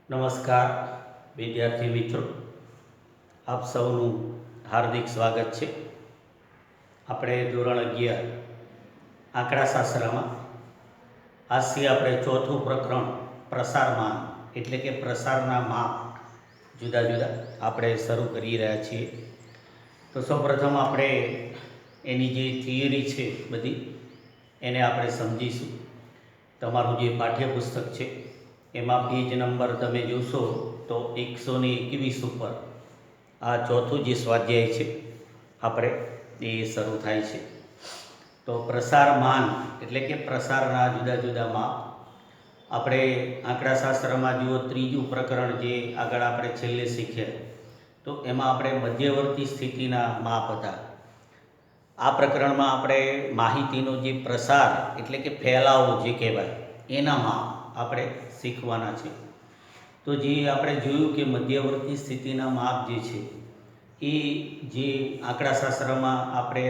નમસ્કાર વિદ્યાર્થી મિત્રો, આપ સૌનું હાર્દિક સ્વાગત છે. આપણે ધોરણ 11 આંકડાશાસ્ત્રમાં આજથી આપણે ચોથું પ્રકરણ પ્રસારમાન એટલે કે પ્રસારના માપ જુદા જુદા આપણે શરૂ કરી રહ્યા છીએ. તો સૌપ્રથમ આપણે એની જે થિયરી છે બધી એને આપણે સમજીશું. તમારું જે પાઠ્યપુસ્તક છે એમાં પેજ નંબર તમે જોશો તો 121 ઉપર આ ચોથું જે સ્વાધ્યાય છે આપણે એ શરૂ થાય છે. તો પ્રસારમાન એટલે કે પ્રસારના જુદા જુદા માપ. આપણે આંકડાશાસ્ત્રમાં જુઓ ત્રીજું પ્રકરણ જે આગળ આપણે છેલ્લે શીખ્યા, તો એમાં આપણે મધ્યવર્તી સ્થિતિના માપ હતા. આ પ્રકરણમાં આપણે માહિતીનો જે પ્રસાર એટલે કે ફેલાવો જે કહેવાય એના માપ આપણે શીખવાના છે. તો જે આપણે જોયું કે મધ્યવર્તી સ્થિતિના માપ જે છે એ જે આંકડાશાસ્ત્રમાં આપણે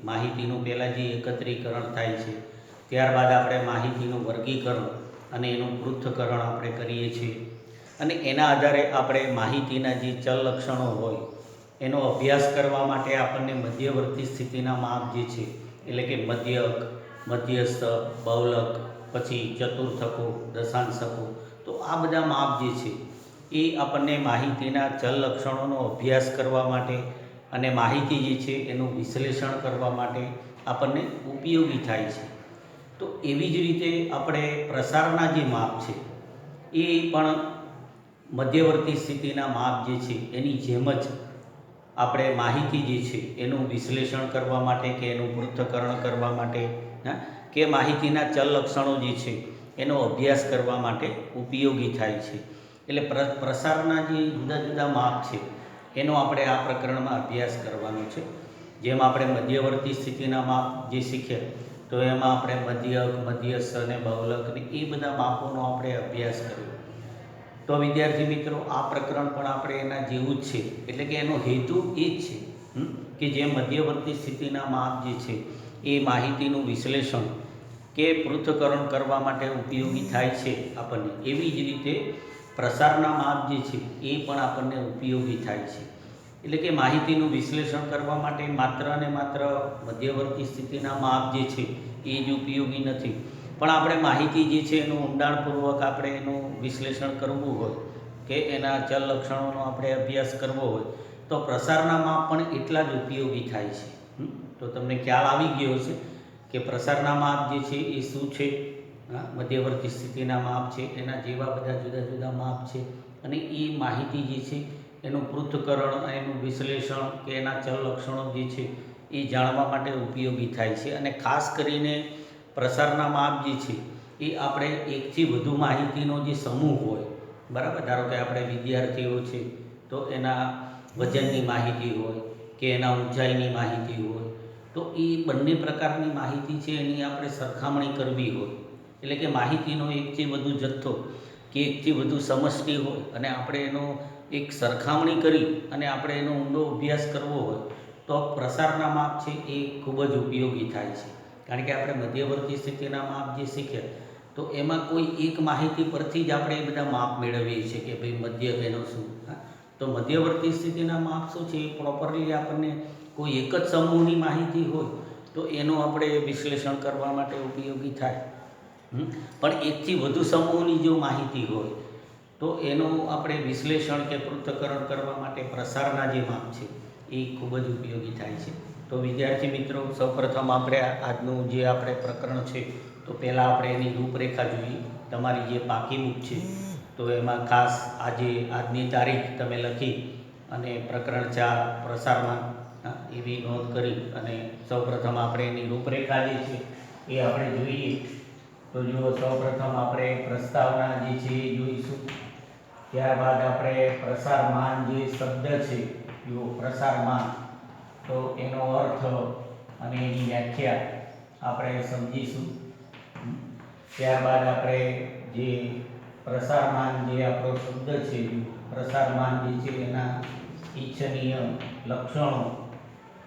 માહિતીનું પહેલાં જે એકત્રીકરણ થાય છે, ત્યારબાદ આપણે માહિતીનું વર્ગીકરણ અને એનું પૃથ્થકરણ આપણે કરીએ છીએ, અને એના આધારે આપણે માહિતીના જે ચલ લક્ષણો હોય એનો અભ્યાસ કરવા માટે આપણને મધ્યવર્તી સ્થિતિના માપ જે છે એટલે કે મધ્યક, મધ્યસ્થ, બહુલક, પછી ચતુર્થકો, દશાંશકો, તો આ બધા માપ જે છે એ આપણને માહિતીના ચલ લક્ષણોનો અભ્યાસ કરવા માટે અને માહિતી જે છે એનું વિશ્લેષણ કરવા માટે આપણને ઉપયોગી થાય છે. તો એવી જ રીતે આપણે પ્રસારના જે માપ છે એ પણ મધ્યવર્તી સ્થિતિના માપ જે છે એની જેમ જ આપણે માહિતી જે છે એનું વિશ્લેષણ કરવા માટે કે એનું પૃથ્થકરણ કરવા માટે કે માહિતીના ચલ લક્ષણો જે છે એનો અભ્યાસ કરવા માટે ઉપયોગી થાય છે. એટલે પ્રસારના જે જુદા જુદા માપ છે એનો આપણે આ પ્રકરણમાં અભ્યાસ કરવાનો છે. જેમ આપણે મધ્યવર્તી સ્થિતિના માપ જે શીખ્યા, તો એમાં આપણે મધ્યક, મધ્યસ્થ અને બહુલક ને એ બધા માપોનો આપણે અભ્યાસ કર્યો. તો વિદ્યાર્થી મિત્રો, આ પ્રકરણ પણ આપણે એના જેવું જ છે. એટલે કે એનો હેતુ એ જ છે કે જે મધ્યવર્તી સ્થિતિના માપ જે છે એ માહિતીનું વિશ્લેષણ કે પૃથ્થકરણ કરવા માટે ઉપયોગી થાય છે આપણને, એવી જ રીતે પ્રસારના માપ જે છે એ પણ આપણને ઉપયોગી થાય છે. એટલે કે માહિતીનું વિશ્લેષણ કરવા માટે માત્ર ને માત્ર મધ્યવર્તી સ્થિતિના માપ જે છે એ જ ઉપયોગી નથી, પણ આપણે માહિતી જે છે એનું ઊંડાણપૂર્વક આપણે એનું વિશ્લેષણ કરવું હોય કે એના ચલ લક્ષણોનો આપણે અભ્યાસ કરવો હોય તો પ્રસારના માપ પણ એટલા જ ઉપયોગી થાય છે. તો તમને ખ્યાલ આવી ગયો હશે કે પ્રસારના માપ જે છે એ શું છે. મધ્યવર્તી સ્થિતિના માપ છે, એના જેવા બધા જુદા જુદા માપ છે, અને એ માહિતી જે છે એનું પૃથ્થકરણ, એનું વિશ્લેષણ કે એના ચલ લક્ષણો જે છે એ જાણવા માટે ઉપયોગી થાય છે. અને ખાસ કરીને પ્રસારના માપ જે છે એ આપણે એકથી વધુ માહિતીનો જે સમૂહ હોય, બરાબર, ધારો કે આપણે વિદ્યાર્થીઓ છે તો એના વજનની માહિતી હોય કે એના ઊંચાઈની માહિતી હોય, તો એ બંને પ્રકારની માહિતી છે એની આપણે સરખામણી કરવી હોય, એટલે કે માહિતીનો એકથી વધુ જથ્થો કે એકથી વધુ સમષ્ટિ હોય અને આપણે એનો એક સરખામણી કરી અને આપણે એનો ઊંડો અભ્યાસ કરવો હોય તો પ્રસારના માપ છે એ ખૂબ જ ઉપયોગી થાય છે. કારણ કે આપણે મધ્યવર્તી સ્થિતિના માપ જે શીખ્યા, તો એમાં કોઈ એક માહિતી પરથી જ આપણે એ બધા માપ મેળવીએ છીએ કે ભાઈ મધ્યક એનો શું. તો મધ્યવર્તી સ્થિતિના માપ શું છે, એ પ્રોપરલી આપણને કોઈ એક જ સમૂહની માહિતી હોય તો એનું આપણે વિશ્લેષણ કરવા માટે ઉપયોગી થાય. પણ એકથી વધુ સમૂહની જો માહિતી હોય તો એનું આપણે વિશ્લેષણ કે પૃથ્થકરણ કરવા માટે પ્રસારના જે માપ છે એ ખૂબ જ ઉપયોગી થાય છે. તો વિદ્યાર્થી મિત્રો, સૌપ્રથમ આપણે આજનું જે આપણે પ્રકરણ છે તો પહેલાં આપણે એની રૂપરેખા જોઈએ. તમારી જે પાકી બુક છે તો એમાં ખાસ આજની તારીખ તમે લખી અને પ્રકરણ 4 પ્રસારમાં એવી નોંધ કરી અને સૌપ્રથમ આપણે એની રૂપરેખા જે છે એ આપણે જોઈએ. તો જુઓ, સૌપ્રથમ આપણે પ્રસ્તાવના જે છે એ જોઈશું, ત્યારબાદ આપણે પ્રસારમાન જે શબ્દ છે, જુઓ પ્રસારમાન, તો એનો અર્થ અને એની વ્યાખ્યા આપણે સમજીશું. ત્યારબાદ આપણે જે પ્રસારમાન જે આપણો શબ્દ છે, પ્રસારમાન જે છે એના ઈચ્છનીય લક્ષણો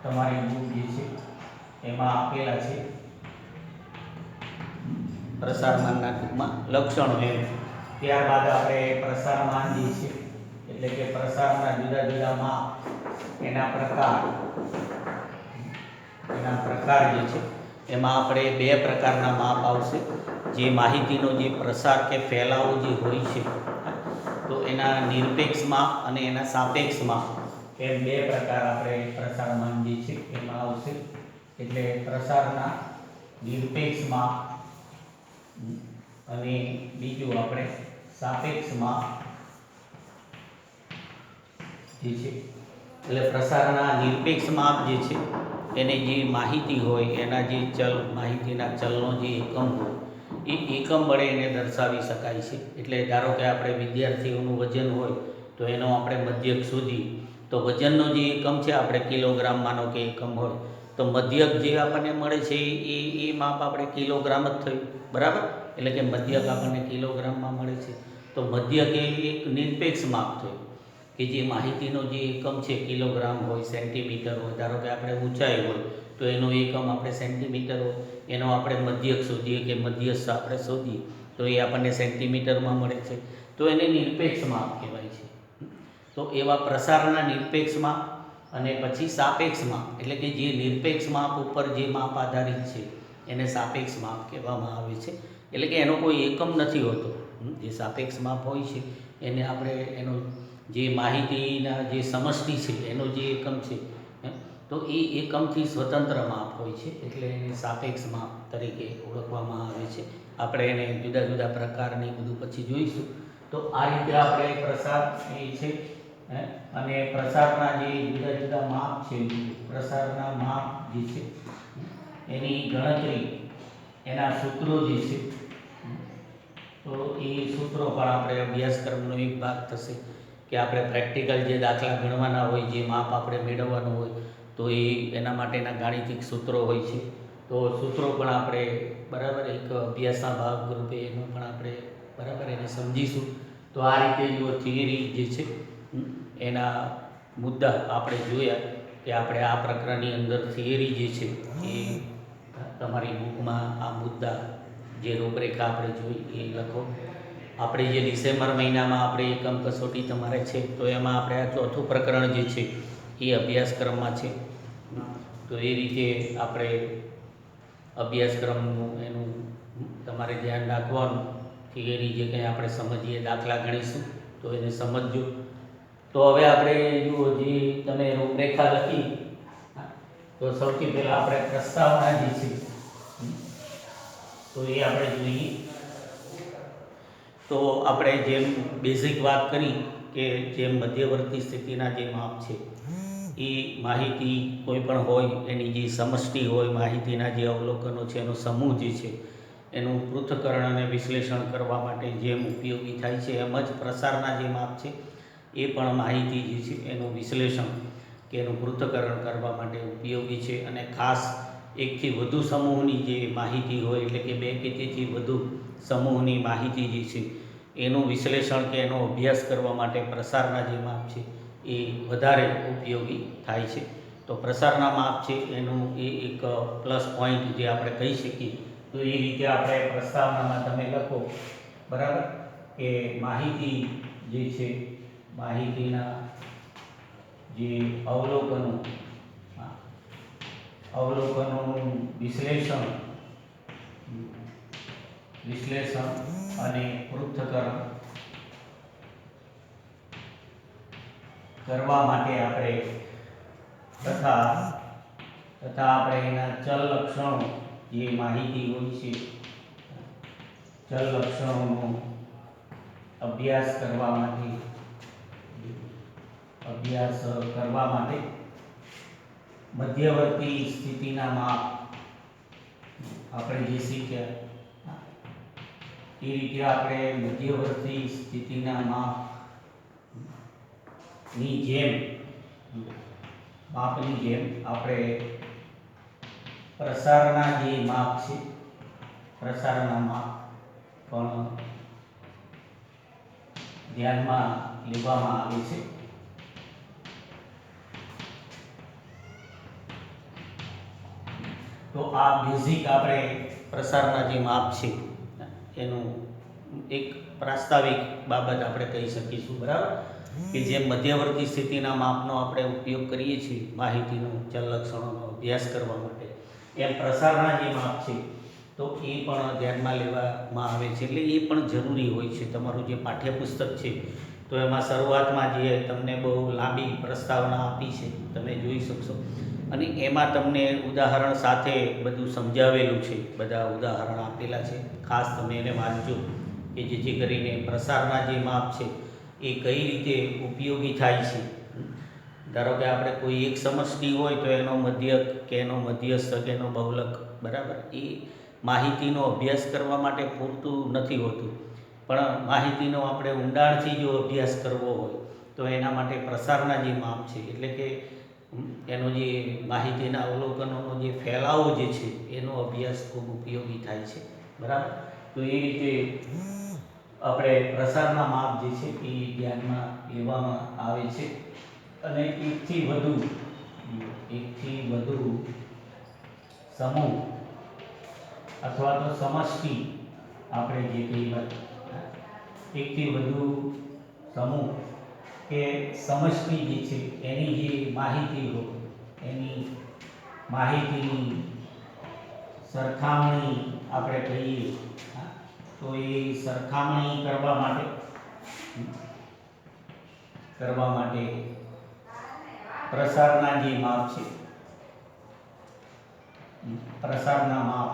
તમારી બુક જે છે એમાં આપેલા છે. પ્રસારમાનના ટૂંકમાં લક્ષણો એમ ત્યારબાદ આપણે પ્રસારમાન જે છે એટલે કે પ્રસારના જુદા જુદા માપ, એના પ્રકાર જે છે એમાં આપણે બે પ્રકારના માપ આવશે. જે માહિતીનો જે પ્રસાર કે ફેલાવો જે હોય છે તો એના નિરપેક્ષ માપ અને એના સાપેક્ષ માપ એમ બે પ્રકાર આપણે પ્રસારમાન જે છે એમાં આવશે. એટલે પ્રસારના નિરપેક્ષ માપ અને બીજું આપણે સાપેક્ષ માપ જે છે. એટલે પ્રસારના નિરપેક્ષ માપ જે છે એને જે માહિતી હોય એના જે માહિતીના ચલનો જે એકમ હોય એ એકમ વડે એને દર્શાવી શકાય છે. એટલે ધારો કે આપણે વિદ્યાર્થીઓનું વજન હોય તો એનો આપણે મધ્યક શોધી, તો વજનનો જે એકમ છે આપણે કિલોગ્રામ માનો કે એકમ હોય તો મધ્યક જે આપણને મળે છે એ માપ આપણે કિલોગ્રામ જ થયું, બરાબર. એટલે કે મધ્યક આપણને કિલોગ્રામમાં મળે છે. તો મધ્યક એ એક નિરપેક્ષ માપ થયું કે જે માહિતીનો જે એકમ છે કિલોગ્રામ હોય, સેન્ટીમીટર હોય. ધારો કે આપણે ઊંચાઈ હોય તો એનો એકમ આપણે સેન્ટીમીટર હોય, એનો આપણે મધ્યક શોધીએ કે મધ્યસ્થ આપણે શોધીએ તો એ આપણને સેન્ટીમીટરમાં મળે છે. તો એને નિરપેક્ષ માપ કહેવાય છે. તો એવા પ્રસારના નિરપેક્ષ માપ અને પછી સાપેક્ષ માપ, એટલે કે જે નિરપેક્ષ માપ ઉપર જે માપ આધારિત છે એને સાપેક્ષ માપ કહેવામાં આવે છે. એટલે કે એનો કોઈ એકમ નથી હોતો. જે સાપેક્ષ માપ હોય છે એને આપણે એનો જે માહિતીના જે સમષ્ટિ છે એનો જે એકમ છે તો એ એકમથી સ્વતંત્ર માપ હોય છે, એટલે એને સાપેક્ષ માપ તરીકે ઓળખવામાં આવે છે. આપણે એને જુદા જુદા પ્રકારની બધું પછી જોઈશું. તો આ રીતે આપણે પ્રસાર એ છે અને પ્રસારના જે જુદા જુદા માપ છે, પ્રસારના માપ જે છે એની ગણતરી, એના સૂત્રો જે છે તો એ સૂત્રો પણ આપણે અભ્યાસક્રમનો એક ભાગ થશે કે આપણે પ્રેક્ટિકલ જે દાખલા ગણવાના હોય, જે માપ આપણે મેળવવાનું હોય તો એના માટેના ગાણિતિક સૂત્રો હોય છે. તો સૂત્રો પણ આપણે બરાબર એક અભ્યાસના ભાગ રૂપે એનું પણ આપણે બરાબર એને સમજીશું. તો આ રીતે જો થિયરી જે છે એના મુદ્દા આપણે જોયા કે આપણે આ પ્રકરણની અંદર થિયરી જે છે એ તમારી બુકમાં આ મુદ્દા જે રૂપરેખા આપણે જોઈ એ લખો. આપણે જે ડિસેમ્બર મહિનામાં આપણે એકમ કસોટી તમારે છે તો એમાં આપણે આ ચોથું પ્રકરણ જે છે એ અભ્યાસક્રમમાં છે. તો એ રીતે આપણે અભ્યાસક્રમનું એનું તમારે ધ્યાન રાખવાનું. થિયરી જે કંઈ આપણે સમજીએ, દાખલા ગણીશું તો એને સમજજો. તો હવે આપણે જુઓ જે તમે રૂપરેખા લખી તો સૌથી પહેલાં આપણે પ્રસ્તાવના જે છે તો એ આપણે જોઈએ. તો આપણે જેમ બેઝિક વાત કરી કે જેમ મધ્યવર્તી સ્થિતિના જે માપ છે એ માહિતી કોઈ પણ હોય એની જે સમષ્ટિ હોય, માહિતીના જે અવલોકનો છે એનો સમૂહ જે છે એનું પૃથ્થકરણ અને વિશ્લેષણ કરવા માટે જેમ ઉપયોગી થાય છે એમ જ પ્રસારના જે માપ છે એ પણ માહિતી જે છે એનું વિશ્લેષણ કે એનું પૃથ્થકરણ કરવા માટે ઉપયોગી છે. અને ખાસ એકથી વધુ સમૂહની જે માહિતી હોય એટલે કે બે કે તેથી વધુ સમૂહની માહિતી જે છે એનું વિશ્લેષણ કે એનો અભ્યાસ કરવા માટે પ્રસારના જે માપ છે એ વધારે ઉપયોગી થાય છે. તો પ્રસારના માપ છે એનું એ એક પ્લસ પોઈન્ટ જે આપણે કહી શકીએ. તો એ રીતે આપણે પ્રસ્તાવનામાં તમે લખો બરાબર કે માહિતી જે છે, માહિતીના જે અવલોકનોનું વિશ્લેષણ અને પૃથ્થકરણ કરવા માટે આપણે તથા આપણે એના ચલ લક્ષણો જે માહિતી હોય છે ચલ લક્ષણોનો અભ્યાસ કરવા માટે મધ્યવર્તી સ્થિતિના માપ આપણે જે શીખ્યા એ રીતે આપણે મધ્યવર્તી સ્થિતિના માપની જેમ આપણે પ્રસારના જે માપ છે, પ્રસારના માપ પણ ધ્યાનમાં લેવામાં આવે છે. તો આ બેઝિક આપણે પ્રસારના જે માપ છે એનું એક પ્રાસ્તાવિક બાબત આપણે કહી શકીશું, બરાબર, કે જેમ મધ્યવર્તી સ્થિતિના માપનો આપણે ઉપયોગ કરીએ છીએ માહિતીનો ચલલક્ષણોનો અભ્યાસ કરવા માટે, એમ પ્રસારના જે માપ છે તો એ પણ ધ્યાનમાં લેવામાં આવે છે. એટલે એ પણ જરૂરી હોય છે. તમારું જે પાઠ્યપુસ્તક છે તો એમાં શરૂઆતમાં જે તમને બહુ લાંબી પ્રસ્તાવના આપી છે, તમે જોઈ શકશો, અને એમાં તમને ઉદાહરણ સાથે બધું સમજાવેલું છે, બધા ઉદાહરણ આપેલા છે. ખાસ તમે એને વાંચજો કે જેથી કરીને પ્રસારના જે માપ છે એ કઈ રીતે ઉપયોગી થાય છે. ધારો કે આપણે કોઈ એક સમષ્ટિ હોય તો એનો મધ્યક કે એનો મધ્યસ્થ કે એનો બહુલક, બરાબર, એ માહિતીનો અભ્યાસ કરવા માટે પૂરતું નથી હોતું, પણ માહિતીનો આપણે ઊંડાણથી જો અભ્યાસ કરવો હોય તો એના માટે પ્રસારના જે માપ છે, એટલે કે એનો જે માહિતીના અવલોકનોનો જે ફેલાવો જે છે એનો અભ્યાસ ખૂબ ઉપયોગી થાય છે, બરાબર. તો એ રીતે આપણે પ્રસારના માપ જે છે એ ધ્યાનમાં લેવામાં આવે છે. અને એકથી વધુ સમૂહ અથવા તો સમષ્ટિ, આપણે જે કહીએ એકથી વધુ સમૂહ કે સમષ્ટિ જે છે એની જે માહિતી હોય, એની માહિતીની સરખામણી આપણે કહીએ, તો એ સરખામણી કરવા માટે પ્રસારના જે માપ છે, પ્રસારના માપ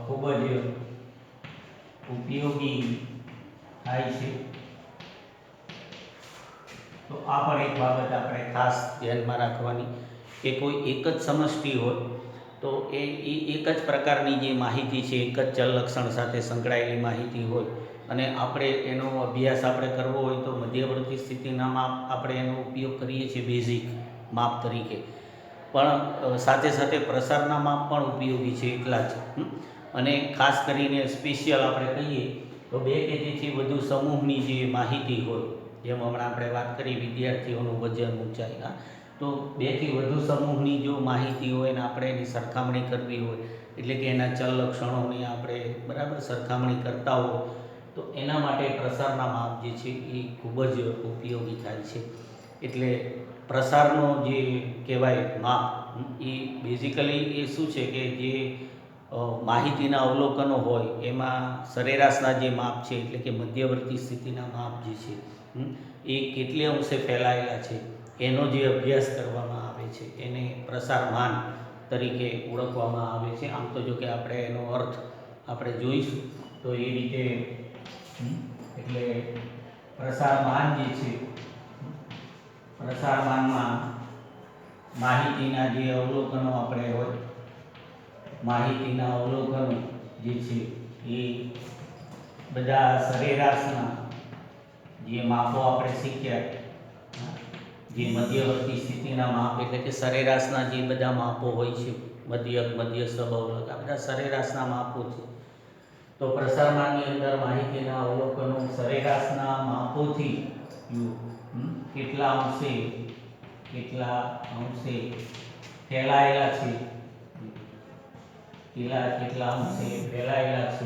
ખૂબ જ ઉપયોગી થાય છે. તો આ પણ એક બાબત આપણે ખાસ ધ્યાનમાં રાખવાની કે કોઈ એક જ સમષ્ટિ હોય તો એ એક જ પ્રકારની જે માહિતી છે, એક જ ચલ લક્ષણ સાથે સંકળાયેલી માહિતી હોય, અને આપણે એનો અભ્યાસ આપણે કરવો હોય તો મધ્યવર્તી સ્થિતિના માપ આપણે એનો ઉપયોગ કરીએ છીએ બેઝિક માપ તરીકે, પણ સાથે સાથે પ્રસારના માપ પણ ઉપયોગી છે એટલા જ. અને ખાસ કરીને સ્પેશિયલ આપણે કહીએ તો 2 કે તેથી વધુ સમૂહની જે માહિતી હોય, જેમ હમણાં આપણે વાત કરી વિદ્યાર્થીઓનું વજન, ઊંચાઈ, તો 2 થી વધુ સમૂહની જો માહિતી હોય ને આપણે એની સરખામણી કરવી હોય, એટલે કે એના ચલ લક્ષણોની આપણે બરાબર સરખામણી કરતા હોય તો એના માટે પ્રસારના માપ જે છે એ ખૂબ જ ઉપયોગી થાય છે. એટલે પ્રસારનો જે કહેવાય માપ એ બેઝિકલી એ શું છે કે જે માહિતીના અવલોકનો હોય એમાં સરેરાશના જે માપ છે, એટલે કે મધ્યવર્તી સ્થિતિના માપ જે છે એ કેટલે અંશે ફેલાયેલા છે એનો જે અભ્યાસ કરવામાં આવે છે એને પ્રસારમાન તરીકે ઓળખવામાં આવે છે. આમ તો જો કે આપણે એનો અર્થ આપણે જોઈશું તો એ રીતે, એટલે પ્રસારમાન જે છે, પ્રસારમાનમાં માહિતીના જે અવલોકનો આપણે હોય, માહિતીના અવલોકનો જે છે એ બધા સરેરાશના જે માપો આપણે શીખ્યા, જે મધ્યવર્તી સ્થિતિના માપ, એટલે કે સરેરાશના જે બધા માપો હોય છે, મધ્યક, મધ્યસ્થ, બહુલક, આ બધા સરેરાશના માપો છે. તો પ્રસારમાનની અંદર માહિતીના અવલોકનો સરેરાશના માપોથી કેટલા અંશે ફેલાયેલા છે, કેટલા અંશે ફેલાયેલા છે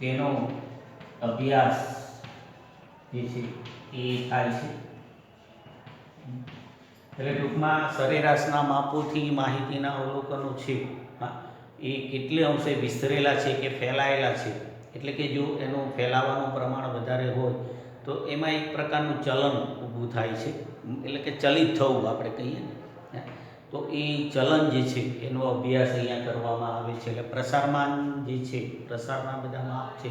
તેનો અભ્યાસ જે છે એ થાય છે. એટલે ટૂંકમાં સરેરાશના માપોથી માહિતીના અવલોકનો છે એ કેટલે અંશે વિસ્તરેલા છે કે ફેલાયેલા છે, એટલે કે જો એનું ફેલાવાનું પ્રમાણ વધારે હોય તો એમાં એક પ્રકારનું ચલન ઊભું થાય છે, એટલે કે ચલિત થવું આપણે કહીએ ને, તો એ ચલન જે છે એનો અભ્યાસ અહીંયા કરવામાં આવે છે. એટલે પ્રસારમાન જે છે, પ્રસારના બધા માપ છે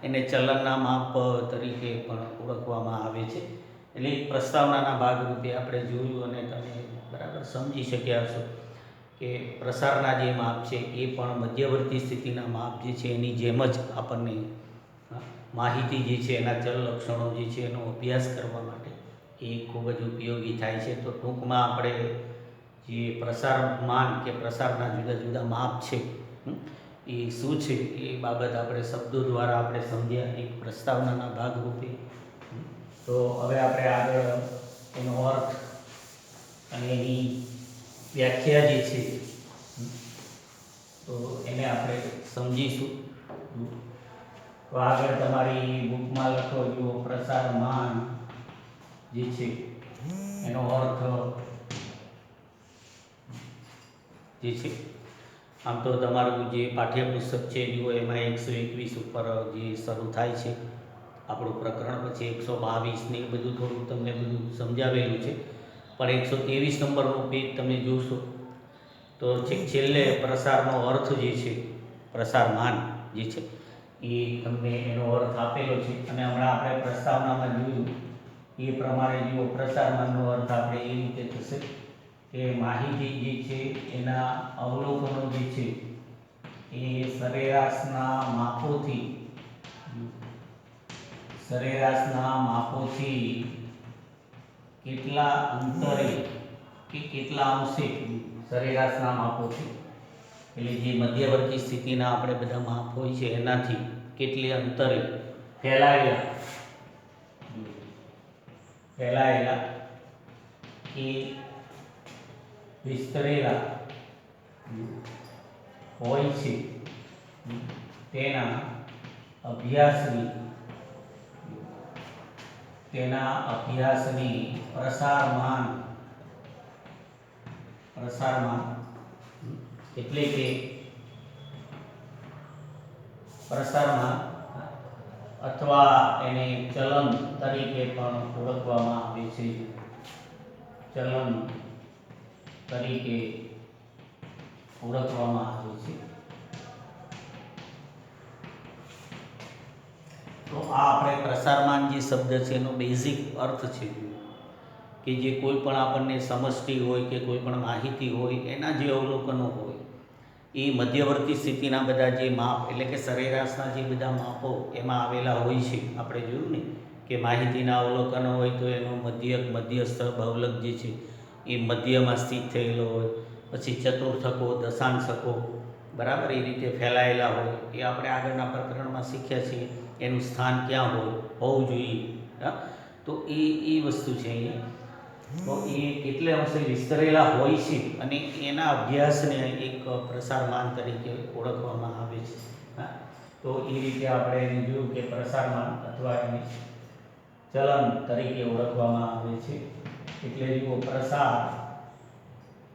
એને ચલનના માપ તરીકે પણ ઓળખવામાં આવે છે. એટલે એક પ્રસ્તાવનાના ભાગરૂપે આપણે જોયું અને તમે બરાબર સમજી શક્યા છો કે પ્રસારના જે માપ છે એ પણ મધ્યવર્તી સ્થિતિના માપ જે છે એની જેમ જ આપણને માહિતી જે છે એના ચલ લક્ષણો જે છે એનો અભ્યાસ કરવા માટે એ ખૂબ જ ઉપયોગી થાય છે. તો ટૂંકમાં આપણે જે પ્રસારમાન કે પ્રસારના જુદા જુદા માપ છે એ શું છે એ બાબત આપણે શબ્દો દ્વારા આપણે સમજ્યા એક પ્રસ્તાવનાના ભાગરૂપે. તો હવે આપણે આગળ એનો અર્થ અને એની વ્યાખ્યા જે છે તો એને આપણે સમજીશું. તો આગળ તમારી બુકમાં લખો જુઓ પ્રસારમાન જે છે એનો અર્થ જે છે આમ તો તમારું જે પાઠ્યપુસ્તક છે જુઓ એમાં 121 ઉપર જે શરૂ થાય છે આપણું પ્રકરણ, પછી 122 ને એ બધું થોડું તમને બધું સમજાવેલું છે, પણ 123 નંબરનું પેજ તમે જોશો તો છેલ્લે પ્રસારનો અર્થ જે છે, પ્રસારમાન જે છે એ તમને એનો અર્થ આપેલો છે. અને હમણાં આપણે પ્રસ્તાવનામાં જોયું એ પ્રમાણે જુઓ પ્રસારમાનનો અર્થ આપણે એ રીતે થશે કે માહિતી જે છે એના અવલોકનો જે છે એ સરેરાશના માપોથી કેટલા અંતરે કે કેટલા અંશે, સરેરાશના માપોથી એટલે જે મધ્યવર્તી સ્થિતિના આપણે બધા માપ હોય છે એનાથી કેટલી અંતરે ફેલાયેલા કે વિસ્તરેલા હોય છે તેના અભ્યાસની પ્રસારમાન એટલે કે પ્રસારમાન અથવા એને ચલન તરીકે પણ ઓળખવામાં આવે છે. ચલન તરીકે ઓળખવામાં આવે છે. તો આ આપણે પ્રસારમાન જે શબ્દ છે એનો બેઝિક અર્થ છે કે જે કોઈ પણ આપણને સમષ્ટિ હોય કે કોઈ પણ માહિતી હોય એના જે અવલોકનો હોય એ મધ્યવર્તી સ્થિતિના બધા જે માપ એટલે કે સરેરાશના જે બધા માપો એમાં આવેલા હોય છે. આપણે જોયું ને કે માહિતીના અવલોકનો હોય તો એનો મધ્યસ્થ બહુલક જે છે એ મધ્યમાં સ્થિત થયેલો હોય, પછી ચતુર્થકો, દશાંશકો બરાબર એ રીતે ફેલાયેલા હોય એ આપણે આગળના પ્રકરણમાં શીખ્યા છીએ. એનું સ્થાન ક્યાં હોવું જોઈએ, તો એ વસ્તુ છે અહીંયા. તો એ કેટલે અંશે વિસ્તરેલા હોય છે અને એના અભ્યાસને એક પ્રસારમાન તરીકે ઓળખવામાં આવે છે. તો એ રીતે આપણે એને જોયું કે પ્રસારમાન અથવા એને ચલન તરીકે ઓળખવામાં આવે છે. એટલે જુઓ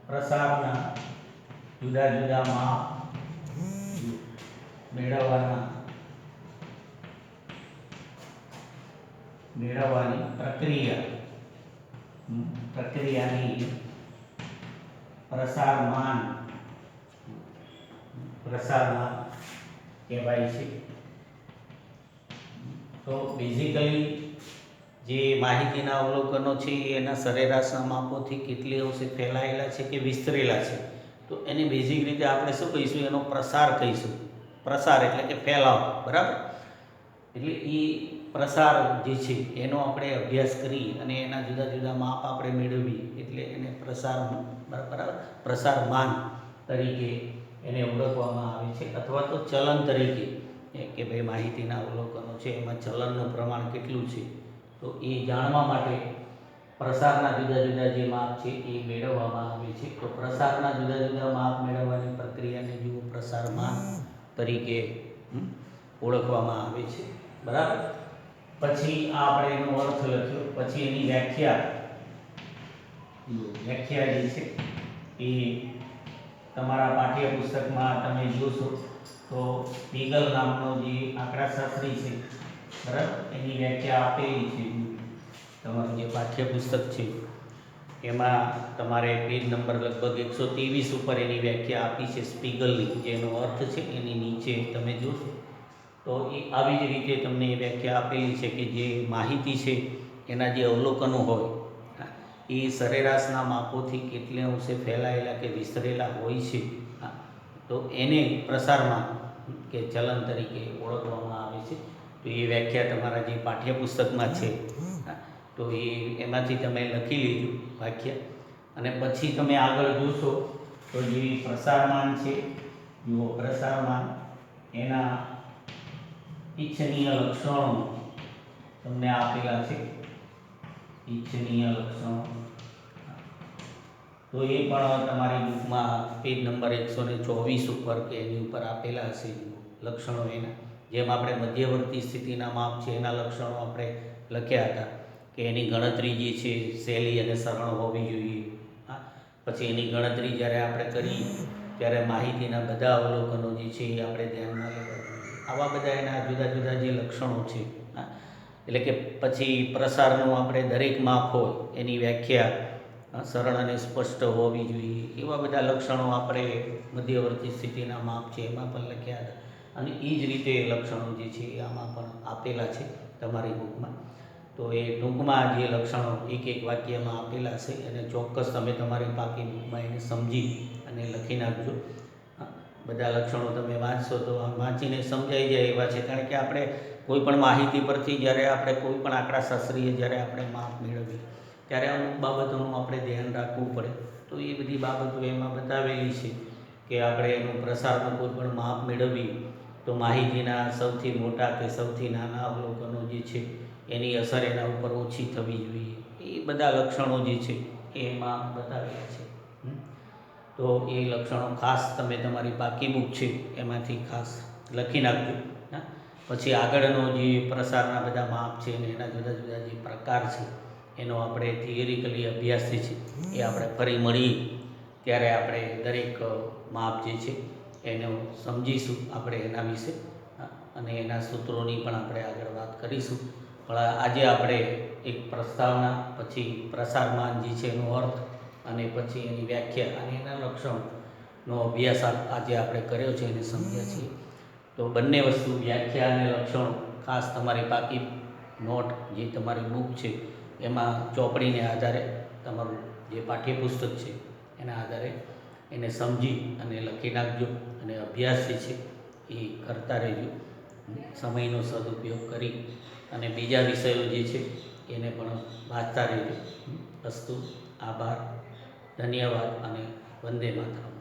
પ્રસારના જુદા જુદા માપ મેળવવાની પ્રક્રિયાની પ્રસારમાન કહેવાય છે. તો બેઝિકલી જે માહિતીના અવલોકનો છે એના સરેરાશના માપોથી કેટલી અંશે ફેલાયેલા છે કે વિસ્તરેલા છે, તો એને બેઝિક રીતે આપણે શું કહીશું, એનો પ્રસાર કહીશું. પ્રસાર એટલે કે ફેલાવ, બરાબર. એટલે એ પ્રસાર જે છે એનો આપણે અભ્યાસ કરી અને એના જુદા જુદા માપ આપણે મેળવીએ એટલે એને પ્રસારમાન તરીકે એને ઓળખવામાં આવે છે. અથવા તો ચલન તરીકે કે ભાઈ માહિતીના અવલોકનો છે એમાં ચલનનું પ્રમાણ કેટલું છે, તો એ જાણવા માટે પ્રસારના જુદા જુદા જે માપ છે એ મેળવવામાં આવે છે. તો પ્રસારના જુદા જુદા માપ મેળવવાની પ્રક્રિયાને જુઓ પ્રસારમાન તરીકે ઓળખવામાં આવે છે, બરાબર. પછી આપણે એનો અર્થ લખ્યો, પછી એની વ્યાખ્યા જે છે એ તમારા પાઠ્યપુસ્તકમાં તમે જોશો તો સ્પીગલ નામનો જે આંકડાશાસ્ત્રી છે, બરાબર, એની વ્યાખ્યા આપેલી છે. તમારું જે પાઠ્યપુસ્તક છે એમાં તમારે પેજ નંબર લગભગ 123 ઉપર એની વ્યાખ્યા આપી છે સ્પીગલની, જેનો અર્થ છે એની નીચે તમે જોશો તો એ આવી જ રીતે તમને એ વ્યાખ્યા આપેલી છે કે જે માહિતી છે એના જે અવલોકનો હોય એ સરેરાશના માપોથી કેટલે અંશે ફેલાયેલા કે વિસ્તરેલા હોય છે, તો એને પ્રસારમાન કે ચલન તરીકે ઓળખવામાં આવે છે. તો એ વ્યાખ્યા તમારા જે પાઠ્યપુસ્તકમાં છે તો એમાંથી તમે લખી લીધું વ્યાખ્યા. અને પછી તમે આગળ જોશો તો જે પ્રસારમાન છે, જુઓ પ્રસારમાન એના ઈચ્છનીય લક્ષણો તમને આપેલા છે. ઈચ્છનીય લક્ષણો તો એ પણ તમારી બુકમાં પેજ નંબર 124 ઉપર કે એની ઉપર આપેલા હશે. લક્ષણો એના, જેમ આપણે મધ્યવર્તી સ્થિતિના માપ છે એના લક્ષણો આપણે લખ્યા હતા કે એની ગણતરી જે છે સહેલી અને સરળ હોવી જોઈએ. હા, પછી એની ગણતરી જ્યારે આપણે કરી ત્યારે માહિતીના બધા અવલોકનો જે છે એ આપણે ધ્યાનમાં લેવા જોઈએ. આવા બધા એના જુદા જુદા જે લક્ષણો છે. હા, એટલે કે પછી પ્રસારનું આપણે દરેક માપ હોય એની વ્યાખ્યા સરળ અને સ્પષ્ટ હોવી જોઈએ. એવા બધા લક્ષણો આપણે મધ્યવર્તી સ્થિતિના માપ છે એમાં પણ લખ્યા હતા, અને એ જ રીતે લક્ષણો જે છે આમાં પણ આપેલા છે તમારી બુકમાં. તો એ ટૂંકમાં જે લક્ષણો એક એક વાક્યમાં આપેલા છે અને ચોક્કસ તમે તમારી પાકી બુકમાં એને સમજી અને લખી નાખજો. બધા લક્ષણો તમે વાંચશો તો વાંચીને સમજાઈ જાય એવા છે, કારણ કે આપણે કોઈ પણ માહિતી પરથી જ્યારે આપણે કોઈ પણ આંકડાશાસ્ત્રીય જ્યારે આપણે માપ મેળવીએ ત્યારે અમુક બાબતોનું આપણે ધ્યાન રાખવું પડે. તો એ બધી બાબતો એમાં બતાવેલી છે કે આપણે એનું પ્રસારનું કોઈ પણ માપ મેળવીએ તો માહિતીના સૌથી મોટા કે સૌથી નાના અવલોકનો જે છે એની અસર એના ઉપર ઓછી થવી જોઈએ. એ બધા લક્ષણો જે છે એ એમાં બતાવેલા છે. તો એ લક્ષણો ખાસ તમે તમારી પાકી બુક છે એમાંથી ખાસ લખી નાખજો. હા, પછી આગળનો જે પ્રસારના બધા માપ છે અને એના જુદા જુદા જે પ્રકાર છે એનો આપણે થિયરિકલી અભ્યાસ જે છે એ આપણે ફરી મળીએ ત્યારે આપણે દરેક માપ જે છે એને સમજીશું આપણે એના વિશે, અને એના સૂત્રોની પણ આપણે આગળ વાત કરીશું. પણ આજે આપણે એક પ્રસ્તાવના, પછી પ્રસારમાન જે છે એનો અર્થ, અને પછી એની વ્યાખ્યા અને એના લક્ષણોનો અભ્યાસ આજે આપણે કર્યો છે અને સમજ્યા છીએ. તો બંને વસ્તુ, વ્યાખ્યા અને લક્ષણો, ખાસ તમારી પાકી નોટ જે તમારી બુક છે એમાં ચોપડીને આધારે તમારું જે પાઠ્યપુસ્તક છે એના આધારે એને સમજી અને લખી નાખજો, અને અભ્યાસ જે છે એ કરતા રહેજો. સમયનો સદુપયોગ કરી અને બીજા વિષયો જે છે એને પણ વાંચતા રહેજો. અસ્તુ, આભાર, ધન્યવાદ અને વંદે માતરમ.